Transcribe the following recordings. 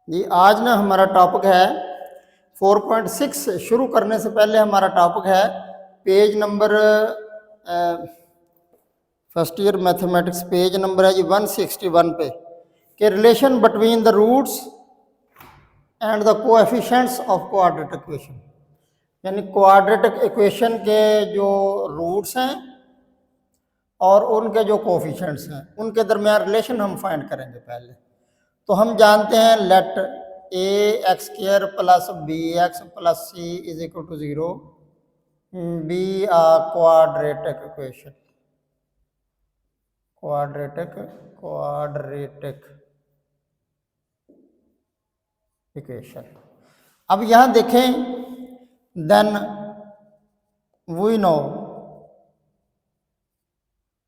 जी आज ना हमारा टॉपिक है 4.6। शुरू करने से पहले हमारा टॉपिक है page number first year mathematics, page number है जी 161 पे, कि relation between the roots and the coefficients of quadratic equation. यानी क्वाड्रेटिक इक्वेशन के जो रूट्स हैं और उनके जो कोएफिशिएंट्स हैं उनके दरमियान रिलेशन हम फाइंड करेंगे पहले। तो हम जानते हैं let a x square plus b x plus c is equal to 0 be a quadratic equation. Quadratic equation. अब यहां देखें, देन वी नो,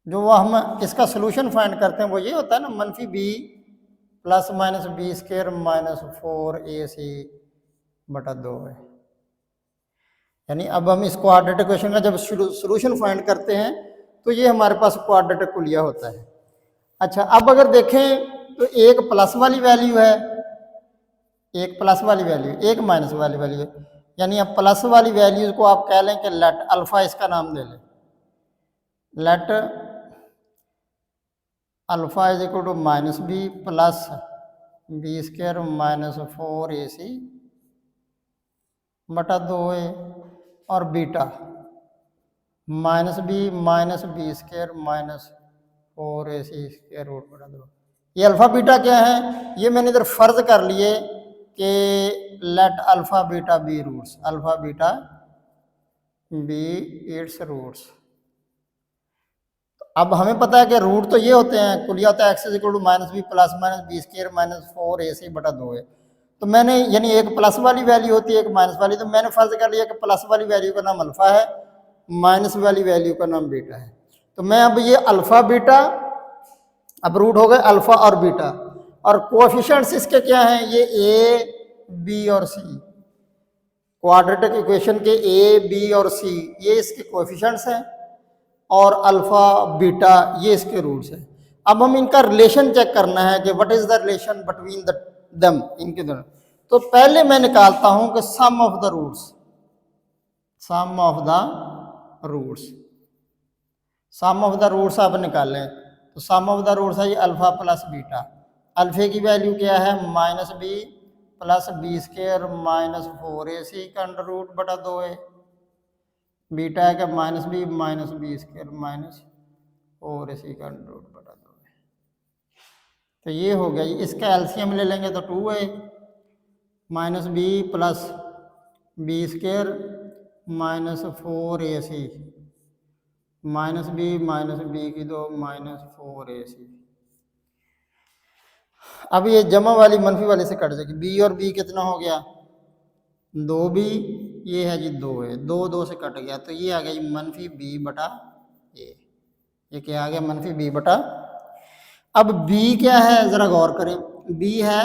जो वो हम इसका सोल्यूशन फाइंड करते हैं वो ये होता है ना, मनफी b plus minus b square minus 4ac बटा 2 है। यानी अब हम इस क्वाड्रेटिक इक्वेशन का जब सोल्यूशन फाइंड करते हैं तो ये हमारे पास क्वाड्रेटिक कुलिया होता है। अच्छा, अब अगर देखें तो एक प्लस वाली वैल्यू है, एक प्लस वाली वैल्यू, एक माइनस वाली वैल्यू है। यानी अब प्लस वाली वैल्यूज को आप कह लें कि लेट अल्फा, इसका नाम दे लें, let alpha is equal to minus b plus b square minus 4ac बटा 2a, और beta minus b square minus 4ac square root बटा 2। ये अल्फा बीटा क्या है, ये मैंने इधर फर्ज कर लिए कि let alpha beta be roots, alpha beta be its roots. अब हमें पता है कि रूट तो ये होते हैं, कुलिया होता है x is equal to minus b plus minus b square minus 4ac बटा 2 है। तो मैंने यानी एक प्लस वाली वैल्यू होती है, एक माइनस वाली, तो मैंने फर्ज कर लिया कि प्लस वाली वैल्यू का नाम अल्फा है, माइनस वाली वैल्यू का नाम बीटा है। तो मैं अब ये अल्फा बीटा, अब रूट हो गए अल्फा और बीटा, और कोएफिशिएंट्स इसके क्या हैं, ये ए बी और सी, क्वाड्रेटिक इक्वेशन के ए बी और सी ये इसके कोएफिशिएंट्स हैं, और अल्फा बीटा ये इसके रूट्स हैं। अब हम इनका रिलेशन चेक करना है कि what is the relation between the them, इनके दोनों। तो पहले मैं निकालता हूं कि sum of the roots, sum of the roots, sum of the roots आप निकालें तो सम ऑफ द रूट्स है ये अल्फा प्लस बीटा। अल्फे की वैल्यू क्या है, minus b plus b square minus 4ac का अंडर रूट बटा 2a। बीटा है कि minus b square minus 4ac का अंडर रूट बटा 2a। तो ये हो गया, इसका एलसीएम ले लेंगे तो 2a minus b plus b square minus 4ac minus b की 2 माइनस 4ac। अब ये जमा वाली मनफी वाले से कट जाएगी, बी और बी कितना हो गया 2b, ये है जी 2 है, 2 से कट गया, तो ये आ गया जी मनफी बी बटा ए। ये क्या आ गया, मनफी बी बटा। अब b क्या है जरा गौर करें, b है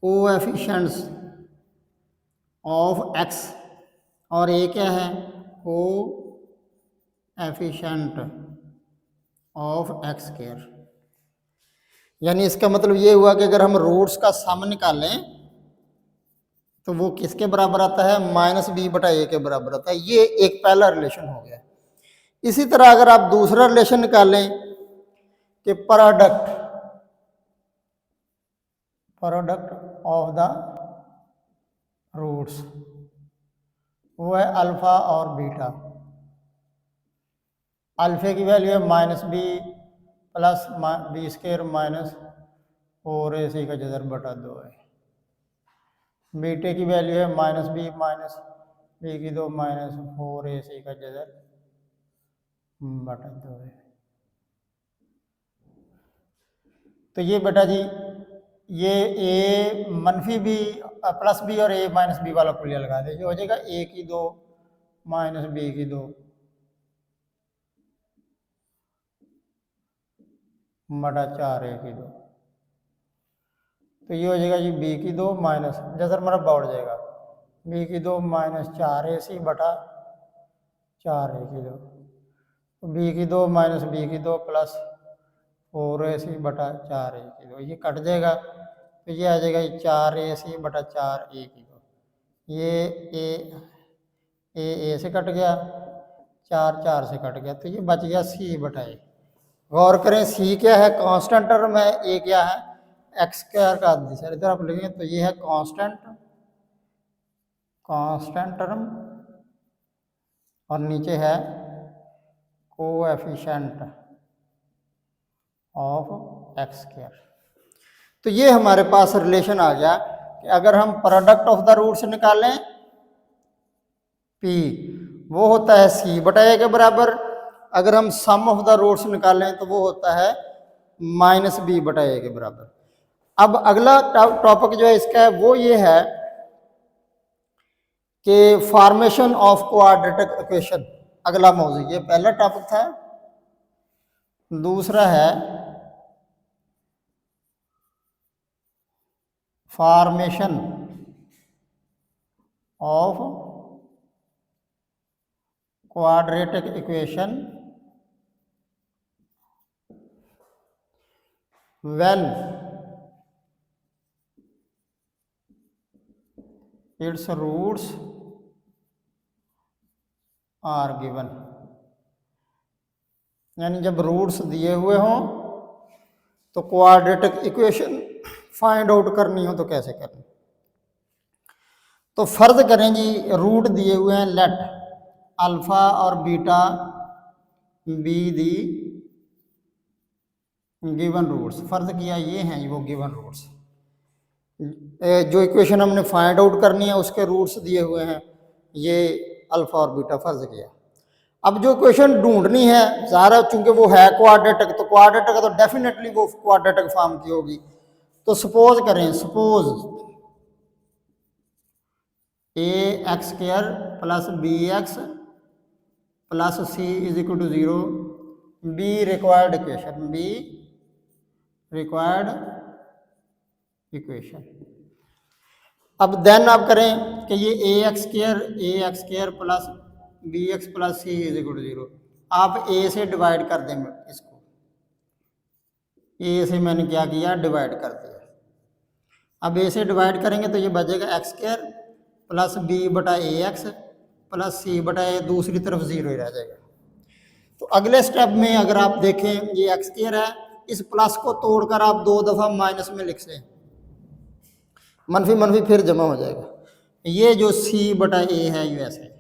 कोएफिशिएंट्स ऑफ x, और a क्या है कोएफिशिएंट ऑफ x स्क्वायर। यानी इसका मतलब ये हुआ कि अगर हम रूट्स का सम निकालें तो वो किसके बराबर आता है, माइनस बी बटा ए के बराबर आता है। ये एक पहला रिलेशन हो गया। इसी तरह अगर आप दूसरा रिलेशन निकालें कि प्रोडक्ट ऑफ द रूट्स, वो है अल्फा और बीटा। अल्फे की वैल्यू है minus b plus b square minus 4ac का जजर बटा 2 है। बीटे की वैल्यू है माइनस बी की 2 माइनस 4ac का जजर बटा 2 है। तो ये बेटा जी ये ए मनफी बी प्लस बी और ए माइनस बी वाला कुलिया लगा दे, हो जाएगा ए की 2 माइनस बी की 2 बटा 4a की 2। तो ये हो जाएगा जी बी की 2 माइनस, जैसा मरब्बा उड़ जाएगा, बी की 2 माइनस 4ac बटा 4a की 2, तो बी की 2 माइनस बी की 2 प्लस 4ac बटा 4a की 2, ये कट जाएगा। तो तो ये आ जाएगा 4ac बटा 4a की, ये ए से कट गया, 4 से कट गया, तो ये बच गया c बटा ए। गौर करें c क्या है, कांस्टेंट टर्म है, a क्या है, एक्स स्क्वायर का आधी सर इधर आप लिखेंगे तो ये है कांस्टेंट टर्म और नीचे है कोएफिशिएंट ऑफ एक्स स्क्वायर। तो ये हमारे पास रिलेशन आ गया कि अगर हम प्रोडक्ट ऑफ द रूट्स निकालें P वो होता है c बटा a के बराबर, अगर हम सम ऑफ द रूट्स निकालें तो वो होता है -b बटा a के बराबर। अब अगला टॉपिक जो है इसका है वो ये है कि फॉर्मेशन ऑफ क्वाड्रेटिक इक्वेशन, अगला मौजू, ये पहला टॉपिक था। दूसरा है formation of quadratic equation when its roots are given, यानी जब रूट्स दिए हुए हों तो क्वाड्रेटिक इक्वेशन फाइंड आउट करनी हो तो कैसे करें। तो फर्ज करें जी रूट दिए हुए हैं, लेट अल्फा और beta be the given roots, फर्ज किया ये हैं वो गिवन रूट्स, जो इक्वेशन हमने फाइंड आउट करनी है उसके रूट्स दिए हुए हैं, ये अल्फा और बीटा फर्ज किया। अब जो इक्वेशन ढूंढनी है ज़ाहिर चूंकि वो है क्वाड्रेटिक, तो क्वाड्रेटिक तो डेफिनेटली वो क्वाड्रेटिक फॉर्म की होगी। तो सपोज करें, suppose ax square plus bx plus c is equal to 0, be required equation, be required equation. अब देन आप करें कि ये ax square plus bx plus c is equal to 0, आप a से डिवाइड कर दें इसको, a से मैंने क्या किया डिवाइड कर दिया। अब a से डिवाइड करेंगे तो ये बचेगा एक्स स्क्वायर प्लस बी बटा ए एक्स प्लस सी बटा ए, दूसरी तरफ 0 ही रह जाएगा। तो अगले स्टेप में अगर आप देखें ये एक्स स्क्वायर है, इस प्लस को तोड़कर आप 2 दफ़ा माइनस में लिख लें, मनफी मनफी फिर जमा हो जाएगा, ये जो सी बटा ए है ये ऐसे।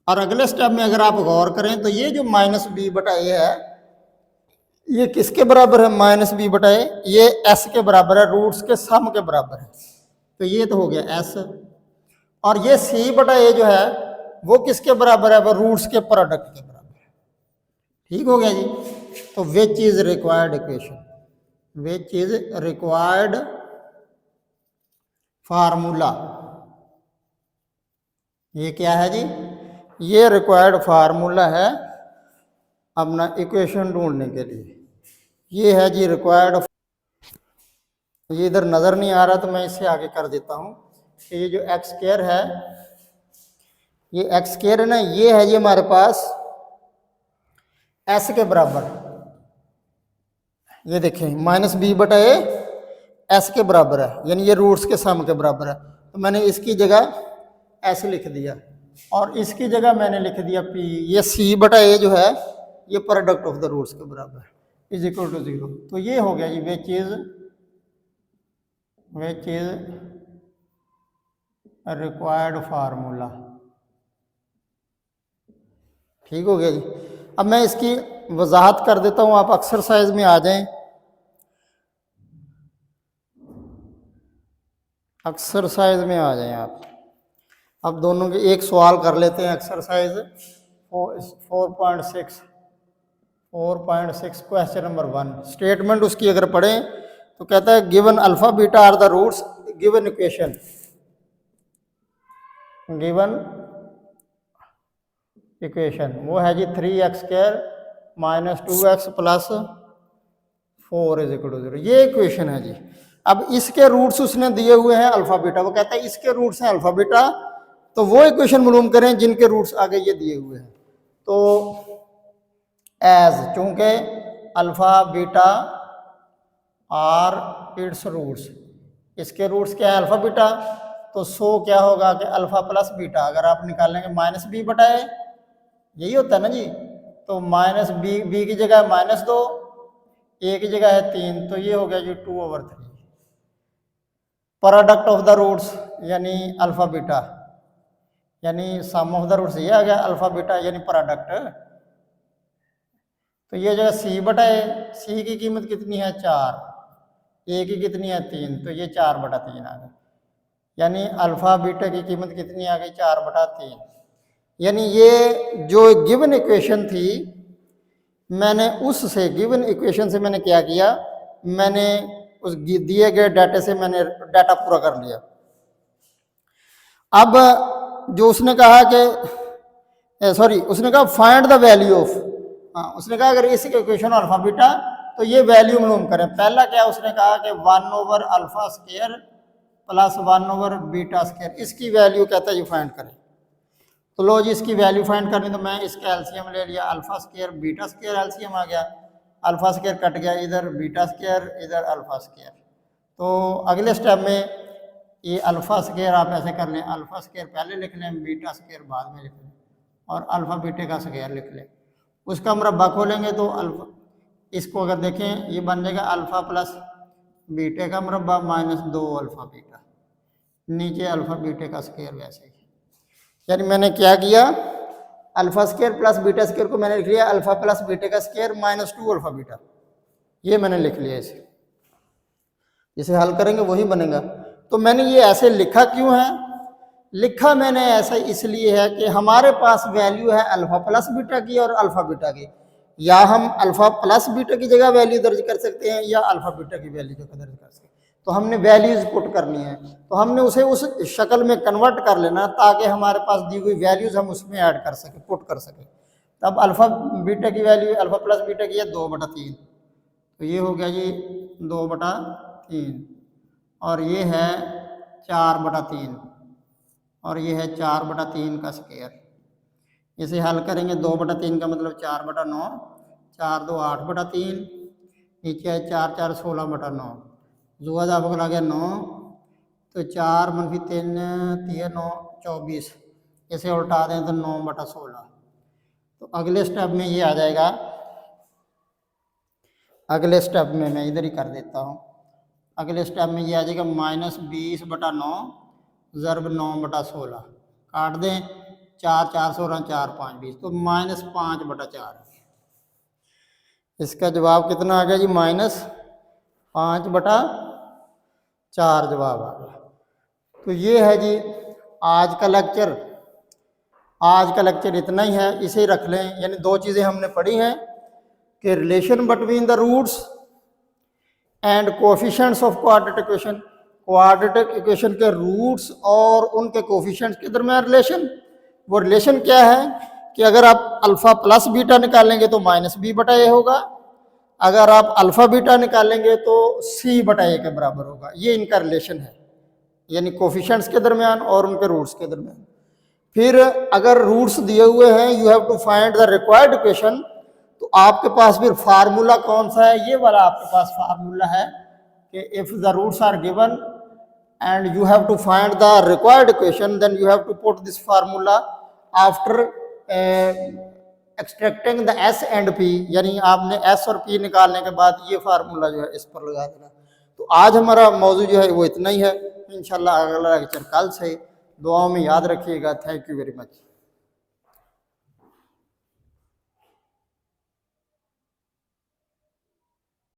और अगले स्टेप में अगर आप गौर करें तो ये जो माइनस बी बटा ए है ये किसके बराबर है, माइनस बी बटा ए, ये एस के बराबर है, रूट्स के सम के बराबर है। तो ये तो हो गया एस, और ये सी बटा ए जो है वो किसके बराबर है, वो रूट्स के प्रोडक्ट के बराबर है। ठीक हो गया जी। तो which is required equation, which is required formula, ये क्या है जी, ये रिक्वायर्ड फार्मूला है अपना इक्वेशन ढूंढने के लिए। ये है जी रिक्वायर्ड, ये इधर नज़र नहीं आ रहा तो मैं इससे आगे कर देता हूँ कि ये जो एक्स स्क्वायर है, ये एक्स स्क्वायर है ना, ये है जी हमारे पास एस के बराबर, ये देखें माइनस बी बटा ए एस के बराबर है, यानी ये रूट्स के सम के बराबर है। तो मैंने इसकी जगह एस लिख दिया और इसकी जगह मैंने लिख दिया पी, ये सी बटा ए जो है ये प्रोडक्ट ऑफ द रूट्स के बराबर है, इज इक्वल टू 0। तो ये हो गया जी विच इज रिक्वायर्ड फार्मूला। ठीक हो गया जी। अब मैं इसकी वजाहत कर देता हूँ, आप एक्सरसाइज में आ जाएं। एक्सरसाइज में आ जाएं आप। अब दोनों के एक सवाल कर लेते हैं। Exercise 4.6 question number 1। स्टेटमेंट उसकी अगर पढ़ें तो कहता है given alpha beta are the roots given equation, given equation वो है जी 3x square minus 2x plus 4 is equal to 0, ये इक्वेशन है जी। अब इसके रूट्स उसने दिए हुए हैं अल्फा बीटा, वो कहता है इसके रूट्स हैं अल्फा बीटा, तो वो इक्वेशन मालूम करें जिनके रूट्स आगे ये दिए हुए हैं। तो एज चूंकि alpha beta are its roots, इसके रूट्स क्या है अल्फा बीटा, तो सो क्या होगा कि अल्फा प्लस बीटा, अगर आप निकालेंगे माइनस बी बटा ए, यही होता है ना जी। तो माइनस बी की जगह -2, ए की जगह है 3, तो ये हो गया जी 2/3। प्रोडक्ट ऑफ द रूट्स यानी अल्फा बीटा, यानी सम ऑफ द रूट्स ये आ गया अल्फा बीटा यानी प्रोडक्ट। तो ये जगह सी बटा ए, सी की कीमत कितनी है 4, ए की कितनी है 3, तो ये 4/3 आ गया। यानी अल्फा बीटा की कीमत कितनी आ गई 4/3। यानी ये जो गिवन इक्वेशन थी, मैंने उससे गिवन इक्वेशन से मैंने क्या किया, मैंने उस दिए गए डाटा से मैंने डाटा पूरा कर लिया। अब जो उसने कहा कि सॉरी उसने कहा फाइंड द वैल्यू ऑफ, उसने कहा अगर इस इक्वेशन अल्फा बीटा तो ये वैल्यू मालूम करें। पहला क्या उसने कहा कि 1/α² प्लस 1/β², इसकी वैल्यू कहता है ये फाइंड करें। तो लो जी इसकी वैल्यू फाइंड करनी, तो मैं इसका एलसीएम ले लिया, α² β² एलसीएम आ गया, α² कट गया, इधर β² इधर α²। तो अगले स्टेप में ये α² आप ऐसे कर लें, α² पहले लिख लें, β² बाद में लिख लें, और अल्फा बीटे का स्क्वायर लिख लें। उसका मुरब्बा खोलेंगे तो अल्फा, इसको अगर देखें ये बन जाएगा अल्फा प्लस बीटे का मुरब्बा -2 अल्फा बीटा, नीचे अल्फा बीटे का स्क्वायर वैसे ही। यानी मैंने क्या किया, α² प्लस β² को मैंने लिख लिया अल्फा प्लस बीटे का स्क्वायर -2 अल्फा बीटा, ये मैंने लिख लिया। इसे हल करेंगे वही बनेगा। तो मैंने ये ऐसे लिखा क्यों है, लिखा मैंने ऐसा इसलिए है कि हमारे पास वैल्यू है अल्फा प्लस बीटा की और अल्फा बीटा की, या हम अल्फा प्लस बीटा की जगह वैल्यू दर्ज कर सकते हैं या अल्फा बीटा की वैल्यू दर्ज कर सकते हैं। तो हमने वैल्यूज पुट करनी है, तो हमने उसे उस शक्ल में कन्वर्ट कर लेना ताकि हमारे पास दी हुई वैल्यूज हम उसमें ऐड कर सकें, पुट कर सकें। तब अल्फा बीटा की वैल्यू अल्फा प्लस बीटा की है 2/3, तो ये हो गया जी 2/3, और ये है 4/3, और ये है 4/3 का स्क्वायर। इसे हल करेंगे, 2/3 का मतलब 4/9, 4 2 8/3, नीचे है 4 4 16/9, जुआ आपको लगा 9, तो 4 - 3 3 9 24, इसे उल्टा दें तो 9/16। तो अगले स्टेप में ये आ जाएगा, अगले स्टेप में मैं इधर ही कर देता हूँ, अगले स्टेप में ये आ जाएगा -20/9 ज़रब 9/16, काट दें 4 4 16 4 5 20, तो -5/4। इसका जवाब कितना आ गया जी, -5/4 जवाब आ गया। तो ये है जी आज का लेक्चर। आज का लेक्चर इतना ही है, इसे रख लें। यानी दो चीज़ें हमने पढ़ी हैं कि relation between the roots and coefficients of quadratic equation, quadratic equation के रूट्स और उनके कोएफिशिएंट्स के दरमियान रिलेशन। वो रिलेशन क्या है कि अगर आप अल्फा प्लस बीटा निकालेंगे तो -b/a होगा, अगर आप अल्फा बीटा निकालेंगे तो c/a के बराबर होगा। ये इनका रिलेशन है, यानी कोएफिशिएंट्स के दरमियान और उनके रूट्स के दरमियान। फिर अगर रूट्स दिए हुए हैं, you have to find the required equation, तो आपके पास फिर फार्मूला कौन सा है, ये वाला आपके पास फार्मूला है कि if the roots are given and you have to find the required equation, then you have to put this formula after extracting the s and p, यानी आपने s और p निकालने के बाद ये फार्मूला जो है इस पर लगा देना। तो आज हमारा मौजू जो है वो इतना ही है। इंशाल्लाह अगला लेक्चर कल से। दुआओं में याद रखिएगा। Thank you very much.